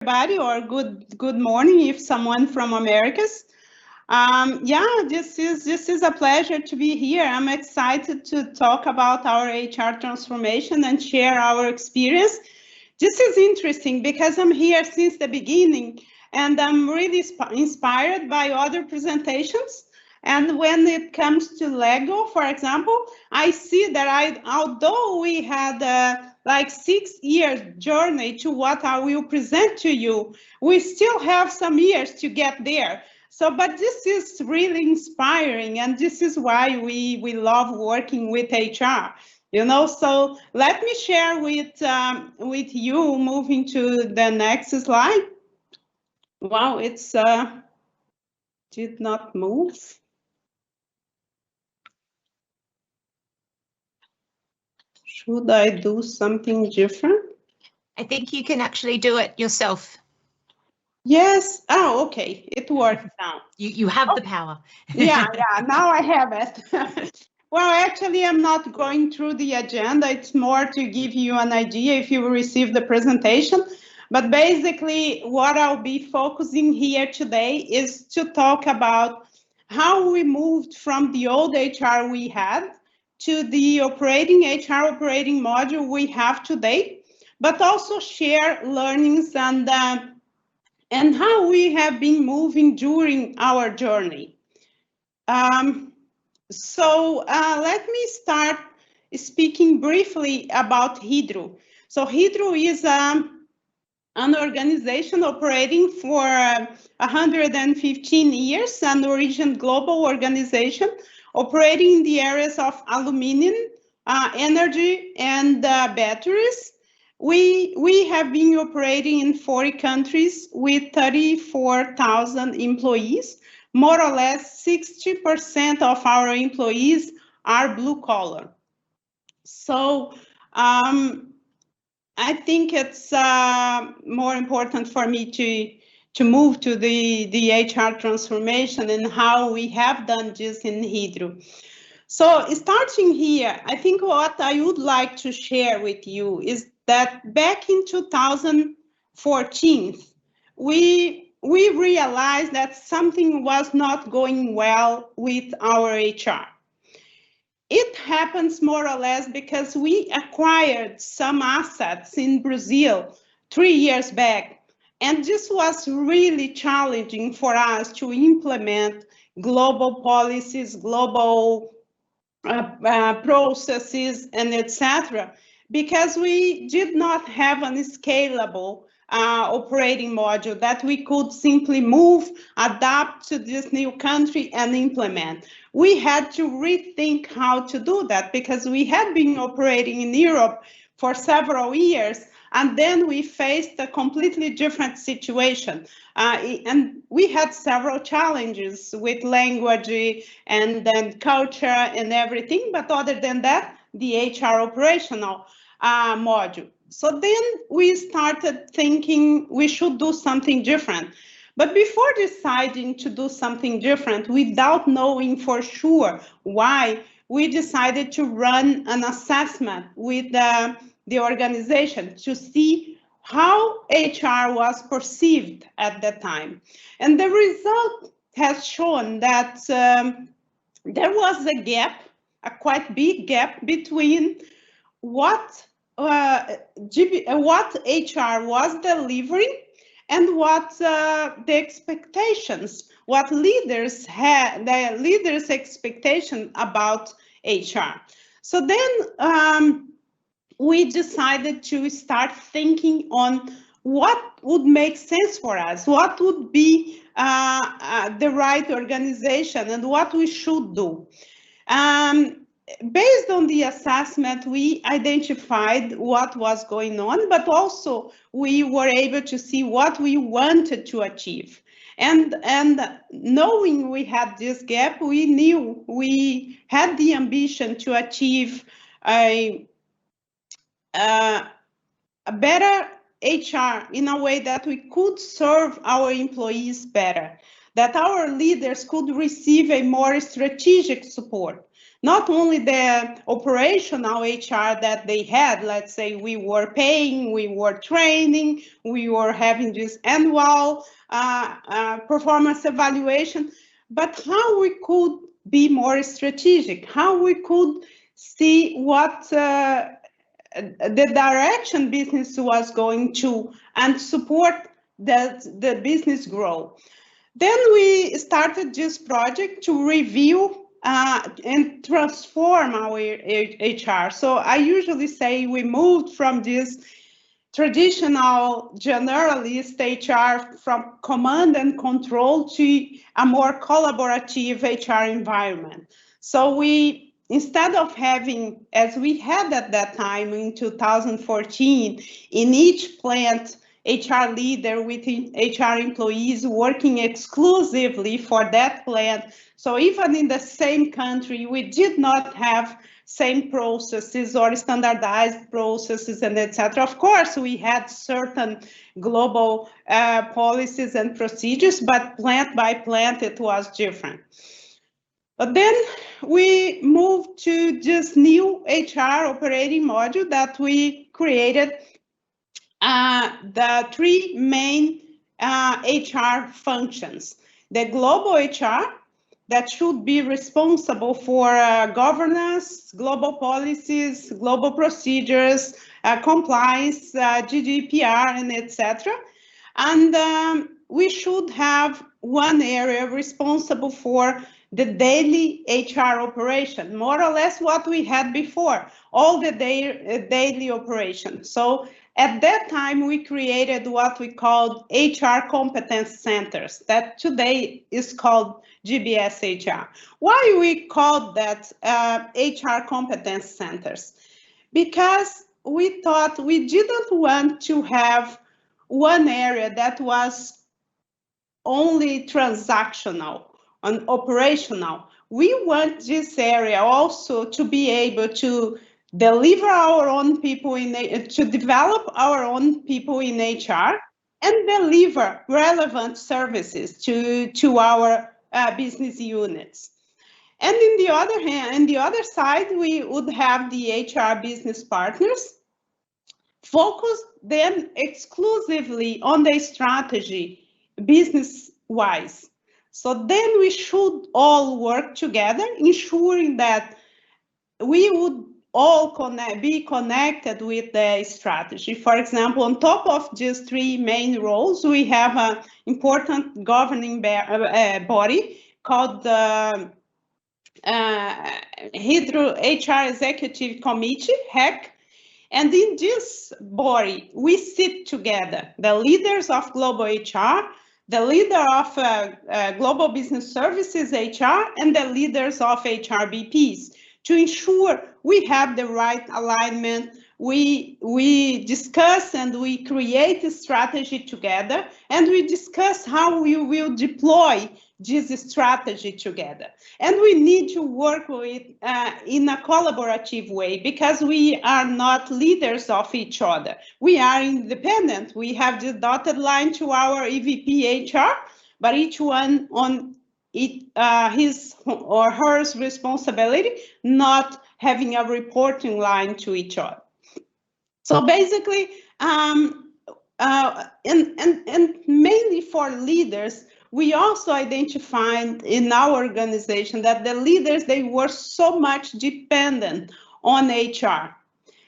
everybody, or good morning if someone from Americas. Yeah, this is a pleasure to be here. I'm excited to talk about our HR transformation and share our experience. This is interesting because I'm here since the beginning, and I'm really inspired by other presentations. And when it comes to Lego, for example, I see that although we had like 6 years journey to what I will present to you, we still have some years to get there. So, but this is really inspiring, and this is why we love working with HR. You know, so let me share with you. Moving to the next slide. Wow, it's did not move. Should I do something different? I think you can actually do it yourself. Yes. Oh, okay. It works now. You have the power. Yeah, now I have it. Well, actually, I'm not going through the agenda. It's more to give you an idea if you receive the presentation. But basically, what I'll be focusing here today is to talk about how we moved from the old HR we had to the HR operating module we have today, but also share learnings and how we have been moving during our journey. So let me start speaking briefly about HRCo. So HRCo is an organization operating for 115 years, an Norwegian global organization operating in the areas of aluminum, energy, and batteries. We have been operating in 40 countries with 34,000 employees. More or less 60% of our employees are blue collar. So I think it's more important for me to move to the HR transformation and how we have done this in HRCo. So starting here, I think what I would like to share with you is that back in 2014, we realized that something was not going well with our HR. It happens more or less because we acquired some assets in Brazil 3 years back, and this was really challenging for us to implement global policies, global processes, and etc., because we did not have a scalable operating module that we could simply move, adapt to this new country and implement. We had to rethink how to do that because we had been operating in Europe for several years, and then we faced a completely different situation. And we had several challenges with language and then culture and everything, but other than that, the HR operational module. So then we started thinking we should do something different. But before deciding to do something different, without knowing for sure why, we decided to run an assessment with the organization to see how HR was perceived at that time. And the result has shown that there was a gap, a quite big gap between what HR was delivering and what the expectations, what leaders had, the leaders' expectation about HR. So then we decided to start thinking on what would make sense for us, what would be the right organization and what we should do. Based on the assessment, we identified what was going on, but also we were able to see what we wanted to achieve. And knowing we had this gap, we knew we had the ambition to achieve a better HR in a way that we could serve our employees better, that our leaders could receive a more strategic support, not only the operational HR that they had, let's say we were paying, we were training, we were having this annual performance evaluation, but how we could be more strategic, how we could see what the direction business was going to and support the business growth. Then we started this project to review and transform our HR. So I usually say we moved from this traditional generalist HR from command and control to a more collaborative HR environment. So we, instead of having, as we had at that time in 2014, in each plant, HR leader with HR employees working exclusively for that plant. So even in the same country, we did not have same processes or standardized processes and etc. Of course, we had certain global policies and procedures, but plant by plant, it was different. But then we moved to this new HR operating module that we created the three main HR functions. The global HR that should be responsible for governance, global policies, global procedures, compliance, GDPR, and etc. And we should have one area responsible for the daily HR operation, more or less what we had before, all the daily operation. So at that time, we created what we called HR competence centers, that today is called GBS HR. Why we called that HR competence centers? Because we thought we didn't want to have one area that was only transactional and operational. We want this area also to be able to deliver our own people to develop our own people in HR and deliver relevant services to our business units. And in the other hand, on the other side, we would have the HR business partners focus then exclusively on the strategy business-wise. So then we should all work together, ensuring that we would all be connected with the strategy. For example, on top of these three main roles, we have an important governing body called the HR Executive Committee, HEC. And in this body, we sit together, the leaders of global HR, the leader of global business services HR, and the leaders of HRBPs, to ensure we have the right alignment. We discuss and we create a strategy together, and we discuss how we will deploy this strategy together. And we need to work with in a collaborative way, because we are not leaders of each other. We are independent. We have the dotted line to our EVP HR, but each one on his or her responsibility, not having a reporting line to each other. So basically, and mainly for leaders, we also identified in our organization that the leaders, they were so much dependent on HR.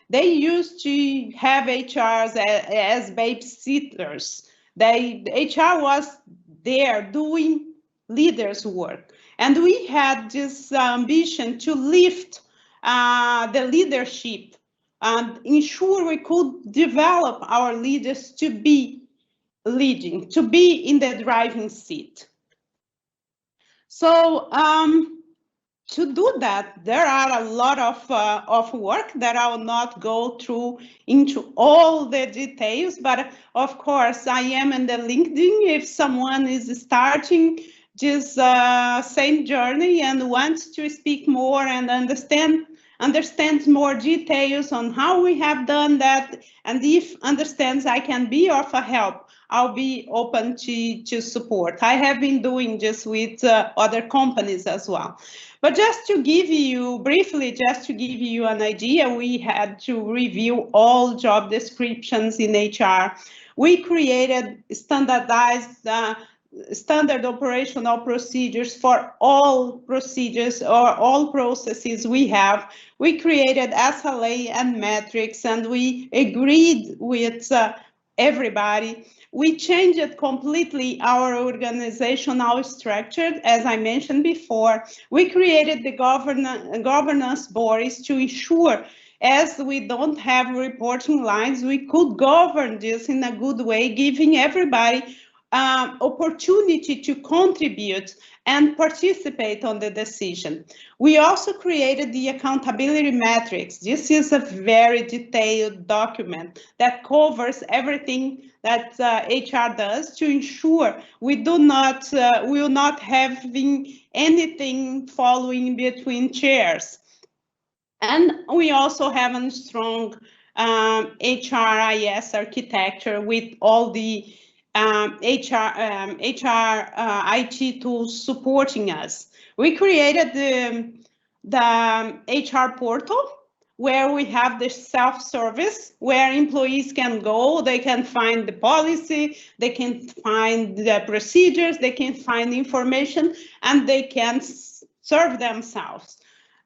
They used to have HRs as babysitters. HR was there doing leaders' work. And we had this ambition to lift the leadership and ensure we could develop our leaders to be leading, to be in the driving seat. So to do that, there are a lot of work that I will not go through into all the details, but of course I am in the LinkedIn if someone is starting this same journey and wants to speak more and understand understands more details on how we have done that, and if understands I can be of a help, I'll be open to support. I have been doing this with other companies as well. But just to give you, briefly, just to give you an idea, we had to review all job descriptions in HR. We created standardized standard operational procedures for all procedures or all processes we have. We created SLA and metrics, and we agreed with everybody. We changed completely our organizational structure, as I mentioned before. We created the governance bodies to ensure, as we don't have reporting lines, we could govern this in a good way, giving everybody opportunity to contribute and participate on the decision. We also created the accountability metrics. This is a very detailed document that covers everything that HR does to ensure we will not having anything following between chairs. And we also have a strong HRIS architecture with all the HR IT tools supporting us. We created the HR portal where we have the self-service where employees can go, they can find the policy, they can find the procedures, they can find information, and they can serve themselves.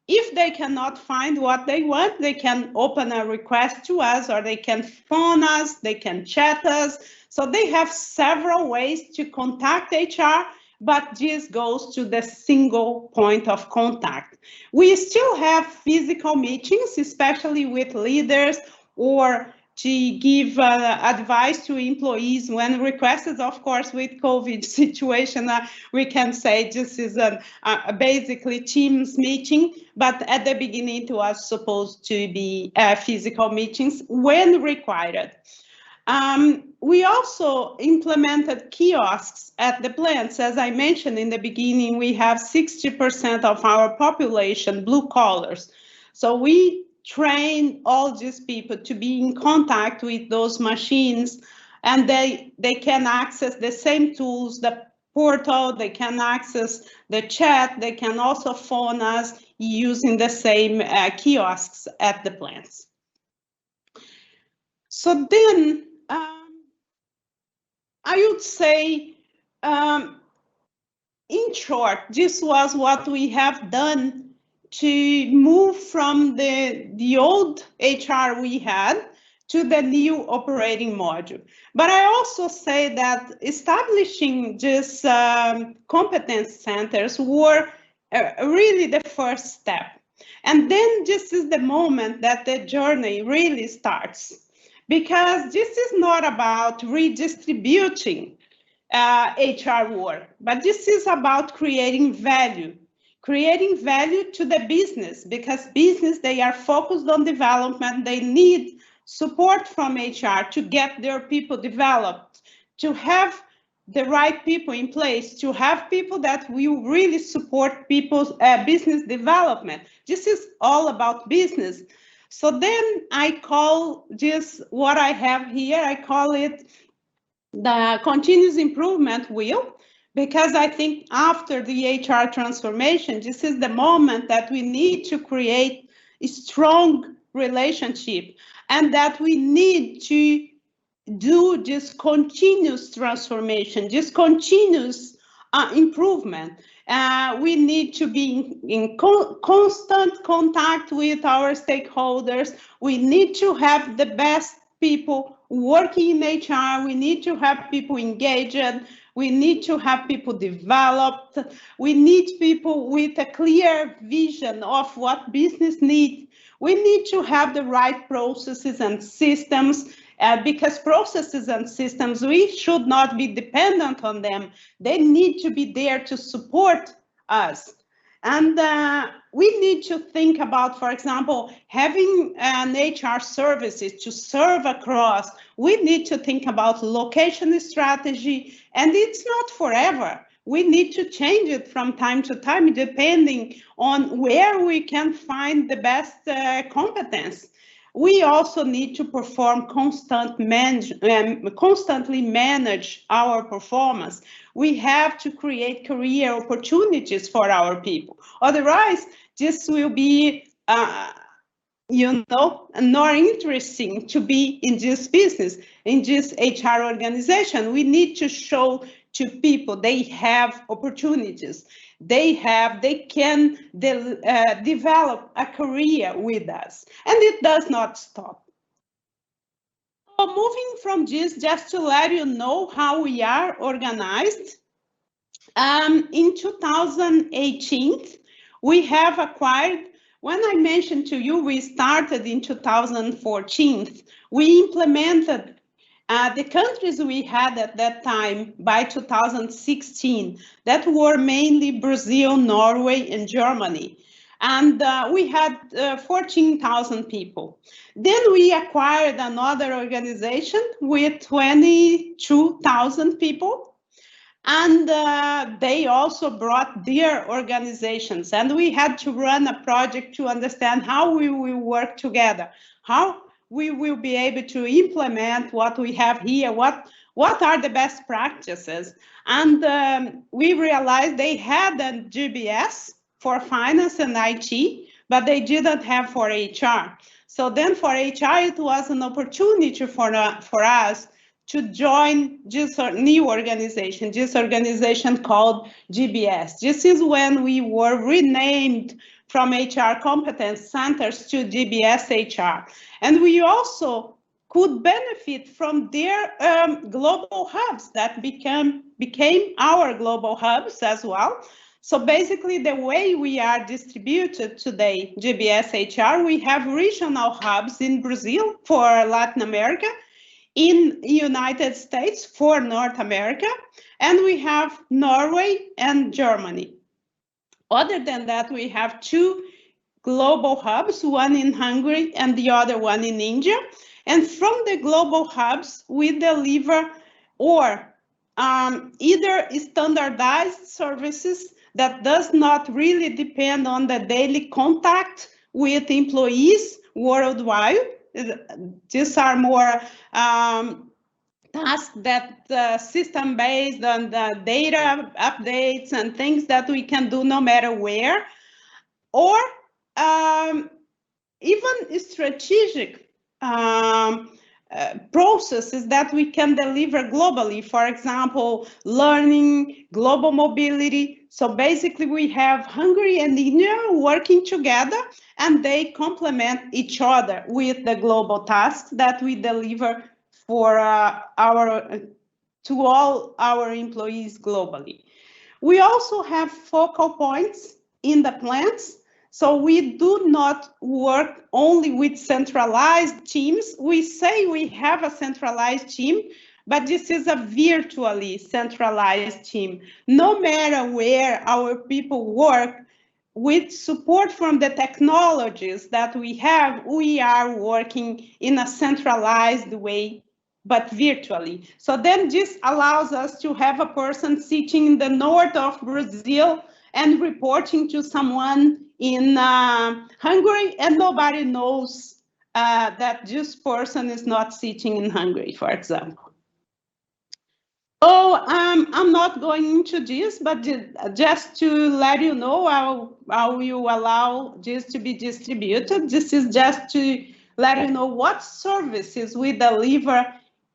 If they cannot find what they want, they can open a request to us, or they can phone us, they can chat us. So they have several ways to contact HR, but this goes to the single point of contact. We still have physical meetings, especially with leaders, or to give advice to employees when requested. Of course, with COVID situation, we can say this is a basically Teams meeting, but at the beginning it was supposed to be physical meetings when required. We also implemented kiosks at the plants. As I mentioned in the beginning, we have 60% of our population blue collars. So we train all these people to be in contact with those machines, and they can access the same tools, the portal, they can access the chat, they can also phone us using the same kiosks at the plants. So then, I would say, in short, this was what we have done to move from the old HR we had to the new operating module. But I also say that establishing these competence centers were really the first step. And then this is the moment that the journey really starts. Because this is not about redistributing HR work, but this is about creating value to the business, because business, they are focused on development. They need support from HR to get their people developed, to have the right people in place, to have people that will really support people's business development. This is all about business. So then I call this, what I have here, I call it the continuous improvement wheel, because I think after the HR transformation, this is the moment that we need to create a strong relationship, and that we need to do this continuous transformation, this continuous improvement. We need to be in constant contact with our stakeholders. We need to have the best people working in HR. We need to have people engaged. We need to have people developed. We need people with a clear vision of what business needs. We need to have the right processes and systems, because processes and systems, we should not be dependent on them. They need to be there to support us. And we need to think about, for example, having an HR services to serve across. We need to think about location strategy, and it's not forever. we need to change it from time to time, depending on where we can find the best competence. We also need to perform constantly manage our performance. We have to create career opportunities for our people. Otherwise, this will be not interesting to be in this business, in this HR organization. We need to show to people they have opportunities. They can develop a career with us, and it does not stop. So moving from this, just to let you know how we are organized. In 2018, we have acquired. When I mentioned to you, we started in 2014. We implemented the countries we had at that time by 2016, that were mainly Brazil, Norway, and Germany. And we had 14,000 people. Then we acquired another organization with 22,000 people. And they also brought their organizations, and we had to run a project to understand how we will work together, how we will be able to implement what we have here, what are the best practices. And we realized they had a GBS for finance and IT, but they didn't have for HR. So then for HR, it was an opportunity for us to join this new organization, this organization called GBS. This is when we were renamed from HR Competence Centers to GBS HR. And we also could benefit from their global hubs that became our global hubs as well. So basically, the way we are distributed today, GBS HR, we have regional hubs in Brazil for Latin America, in United States for North America, and we have Norway and Germany. Other than that, we have two global hubs, one in Hungary and the other one in India. And from the global hubs, we deliver either standardized services that does not really depend on the daily contact with employees worldwide. These are more tasks that system-based on the data updates and things that we can do no matter where, or even strategic processes that we can deliver globally. For example, learning, global mobility. So basically we have Hungary and India working together, and they complement each other with the global tasks that we deliver for to all our employees globally. We also have focal points in the plants. So we do not work only with centralized teams. We say we have a centralized team, but this is a virtually centralized team. No matter where our people work, with support from the technologies that we have, we are working in a centralized way, but virtually. So then this allows us to have a person sitting in the north of Brazil and reporting to someone in Hungary, and nobody knows that this person is not sitting in Hungary, for example. So I'm not going into this, but just to let you know how you allow this to be distributed. This is just to let you know what services we deliver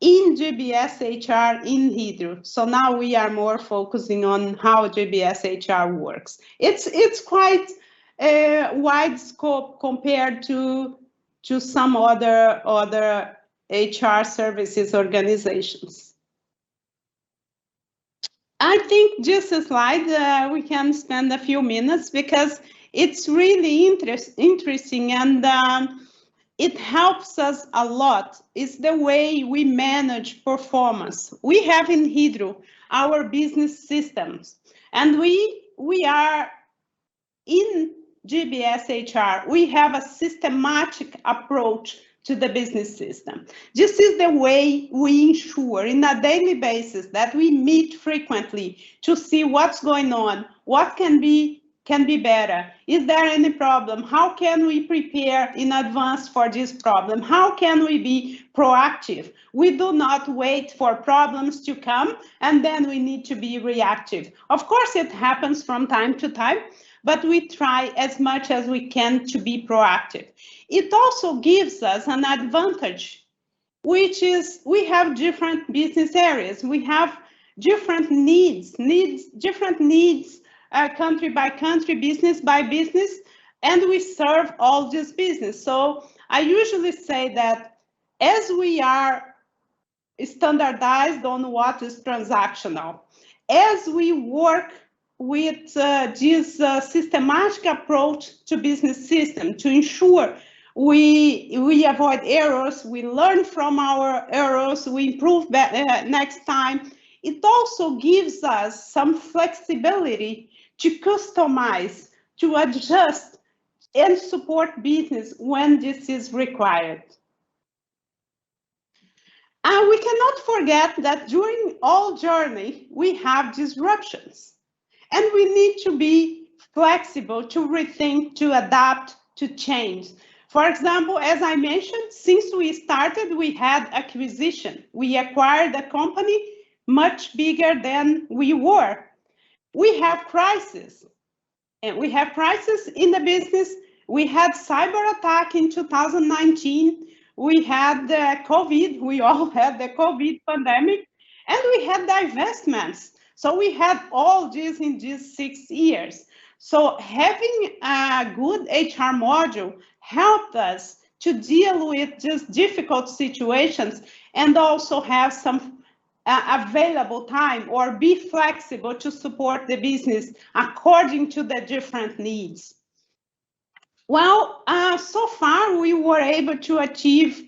in GBS HR in Hydro. So now we are more focusing on how GBS HR works. It's quite a wide scope compared to some other HR services organizations. I think just a slide, we can spend a few minutes because it's really interesting, and it helps us a lot. It's the way we manage performance. We have in Hydro our business systems, and we are in GBS HR. We have a systematic approach to the business system. This is the way we ensure in a daily basis that we meet frequently to see what's going on, what can be better. Is there any problem? How can we prepare in advance for this problem? How can we be proactive? We do not wait for problems to come and then we need to be reactive. Of course, it happens from time to time, but we try as much as we can to be proactive. It also gives us an advantage, which is we have different business areas. We have different needs, country by country, business by business, and we serve all this business. So I usually say that as we are standardized on what is transactional, as we work with this systematic approach to business system to ensure we avoid errors, we learn from our errors, we improve next time. It also gives us some flexibility to customize, to adjust, and support business when this is required. And we cannot forget that during all journey, we have disruptions. And we need to be flexible, to rethink, to adapt, to change. For example, as I mentioned, since we started, we had acquisition. We acquired a company much bigger than we were. We have crisis, and we have crisis in the business. We had cyber attack in 2019. We had the COVID, we all had the COVID pandemic, and we had divestments. So we had all this in these 6 years. So having a good HR module helped us to deal with these difficult situations and also have some available time or be flexible to support the business according to the different needs. Well, so far we were able to achieve,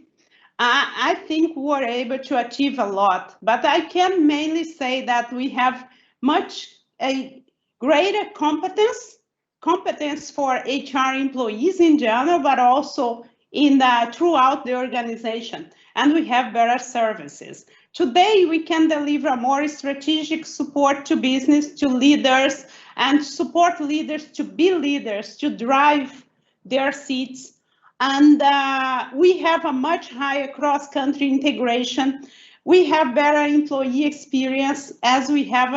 I think we were able to achieve a lot, but I can mainly say that we have a greater competence for HR employees in general, but also throughout the organization, and we have better services. Today, we can deliver more strategic support to business, to leaders, and support leaders to be leaders, to drive their seats. And we have a much higher cross-country integration. We have better employee experience as we have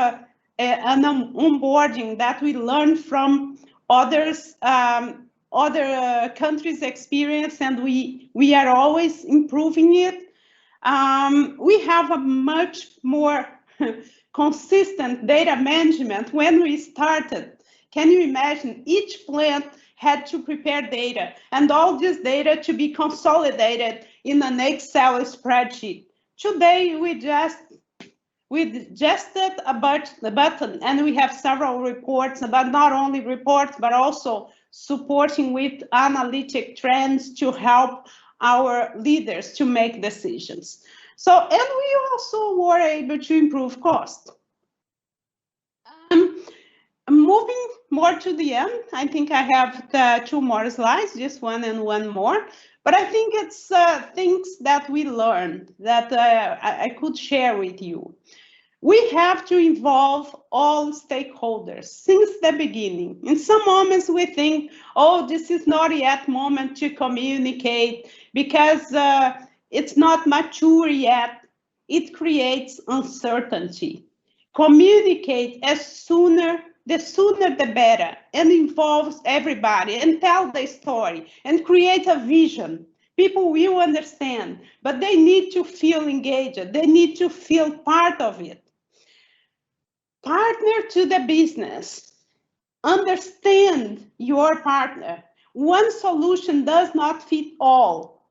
an onboarding that we learn from other countries' experience, and we are always improving it. We have a much more consistent data management. When we started, can you imagine each plant had to prepare data and all this data to be consolidated in an Excel spreadsheet? Today, we just hit a button and we have several reports, but not only reports, but also supporting with analytic trends to help our leaders to make decisions. So, and we also were able to improve cost. Moving more to the end, I think I have 2 more slides, just one and one more. But I think it's things that we learned that I could share with you. We have to involve all stakeholders since the beginning. In some moments we think, oh, this is not yet moment to communicate because it's not mature yet. It creates uncertainty. Communicate the sooner the better, and involves everybody and tell the story and create a vision. People will understand, but they need to feel engaged. They need to feel part of it. Partner to the business. Understand your partner. One solution does not fit all.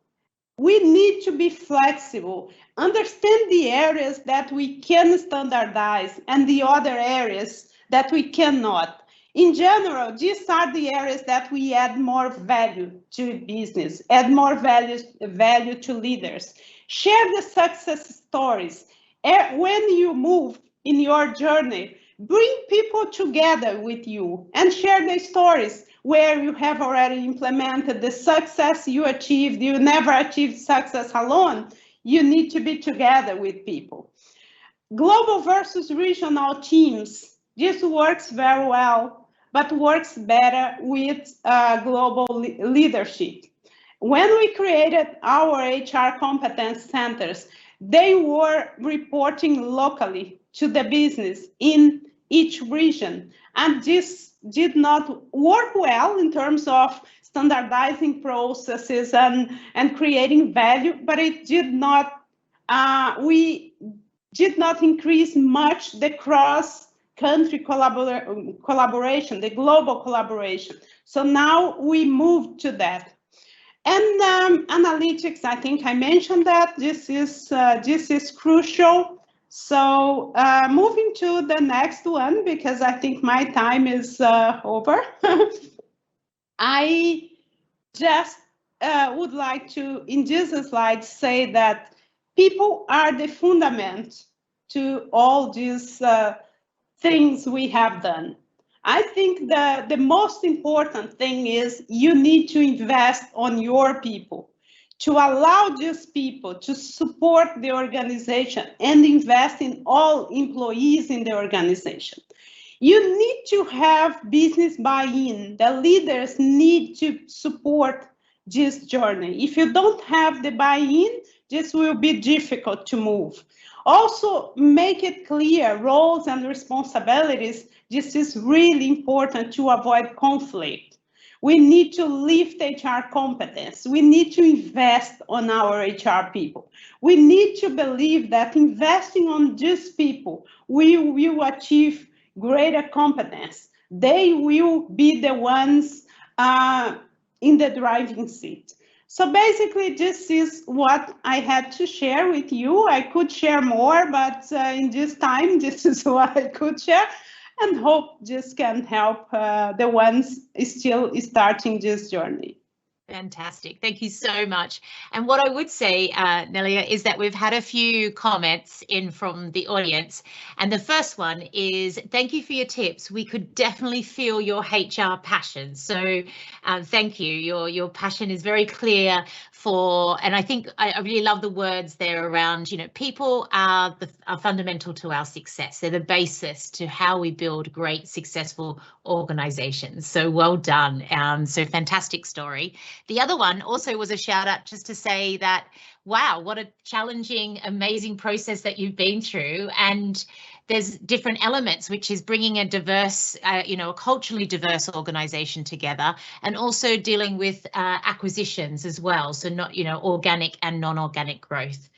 We need to be flexible. Understand the areas that we can standardize and the other areas that we cannot. In general, these are the areas that we add more value to business, add more value to leaders. Share the success stories. When you move in your journey, bring people together with you and share their stories. where you have already implemented the success you achieved. You never achieved success alone. You need to be together with people. Global versus regional teams. This works very well, but works better with global leadership. When we created our HR competence centers, they were reporting locally to the business in each region. And this did not work well in terms of standardizing processes and creating value, but it did not, we did not increase much the cross-country collaboration, the global collaboration. So now we moved to that. And analytics, I think I mentioned that this is crucial. So moving to the next one, because I think my time is over. I just would like to, in this slide, say that people are the fundament to all these things we have done. I think the most important thing is you need to invest on your people, to allow these people to support the organization and invest in all employees in the organization. You need to have business buy-in. The leaders need to support this journey. If you don't have the buy-in, this will be difficult to move. Also, make it clear roles and responsibilities. This is really important to avoid conflict. We need to lift HR competence. We need to invest on our HR people. We need to believe that investing on these people, we will achieve greater competence. They will be the ones in the driving seat. So basically, this is what I had to share with you. I could share more, but in this time, this is what I could share, and hope this can help the ones still starting this journey. Fantastic. Thank you so much. And what I would say, Nelia, is that we've had a few comments in from the audience. And the first one is, thank you for your tips. We could definitely feel your HR passion. So thank you. Your passion is very clear for, and I think I really love the words there around, you know, people are fundamental to our success. They're the basis to how we build great, successful organizations. So well done. So fantastic story. The other one also was a shout out just to say that, wow, what a challenging, amazing process that you've been through. And there's different elements, which is bringing a diverse, you know, a culturally diverse organization together, and also dealing with acquisitions as well. So not, you know, organic and non-organic growth.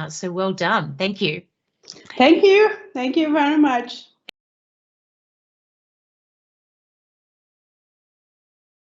So well done. Thank you. Thank you. Thank you very much.